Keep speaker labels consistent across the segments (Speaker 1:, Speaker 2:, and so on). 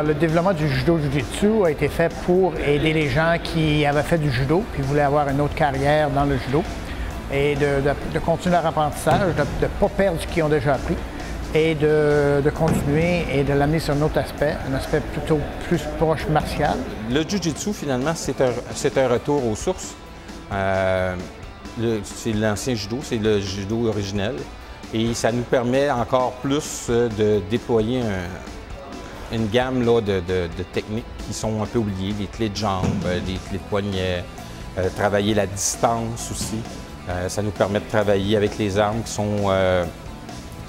Speaker 1: Le développement du judo-jujitsu a été fait pour aider les gens qui avaient fait du judo puis voulaient avoir une autre carrière dans le judo et de continuer leur apprentissage, de ne pas perdre ce qu'ils ont déjà appris et de continuer et de l'amener sur un autre aspect, un aspect plutôt plus proche martial.
Speaker 2: Le jujitsu, finalement, c'est un retour aux sources. C'est l'ancien judo, c'est le judo originel. Et ça nous permet encore plus de déployer une gamme là, de techniques qui sont un peu oubliées, des clés de jambes, des clés de poignet, travailler la distance aussi. Ça nous permet de travailler avec les armes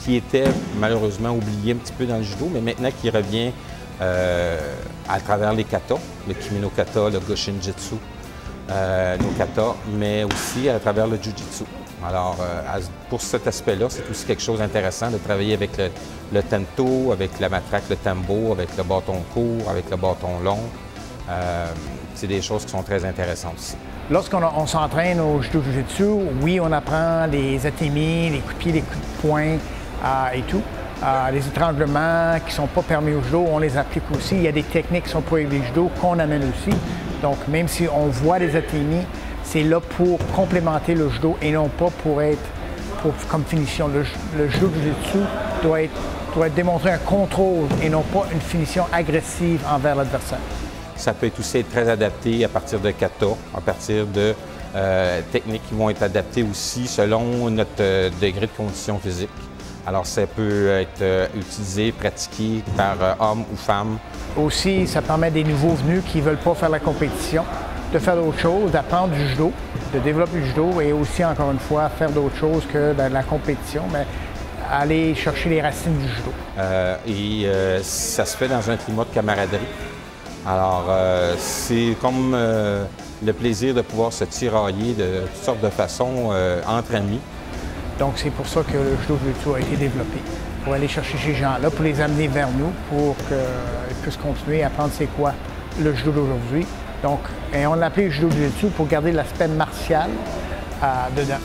Speaker 2: qui étaient malheureusement oubliées un petit peu dans le judo, mais maintenant qui revient à travers les katas, le kimono kata, le Goshin Jitsu, nos katas, mais aussi à travers le jujitsu. Alors, pour cet aspect-là, c'est aussi quelque chose d'intéressant de travailler avec le tento, avec la matraque, le tambo, avec le bâton court, avec le bâton long. C'est des choses qui sont très intéressantes aussi.
Speaker 1: Lorsqu'on s'entraîne au judo-jujitsu, oui, on apprend les atemi, les coups de pied, les coups de poing et tout. Les étranglements qui ne sont pas permis au judo, on les applique aussi. Il y a des techniques qui sont pour les judo qu'on amène aussi. Donc, même si on voit les atemi, c'est là pour complémenter le judo et non pas comme finition. Le judo-jujitsu doit démontrer un contrôle et non pas une finition agressive envers l'adversaire.
Speaker 2: Ça peut aussi être très adapté à partir de kata, à partir de techniques qui vont être adaptées aussi selon notre degré de condition physique. Alors, ça peut être utilisé, pratiqué par hommes ou femmes.
Speaker 1: Aussi, ça permet des nouveaux venus qui ne veulent pas faire la compétition de faire d'autres choses, d'apprendre du judo, de développer du judo et aussi, encore une fois, faire d'autres choses que dans la compétition, mais aller chercher les racines du judo.
Speaker 2: Ça se fait dans un climat de camaraderie. Alors, c'est comme le plaisir de pouvoir se tirailler de toutes sortes de façons entre amis.
Speaker 1: Donc, c'est pour ça que le judo-jujitsu a été développé, pour aller chercher ces gens-là, pour les amener vers nous, pour qu'ils puissent continuer à apprendre c'est quoi le judo d'aujourd'hui. Donc, on l'a appelé judo-jujitsu pour garder l'aspect martial dedans.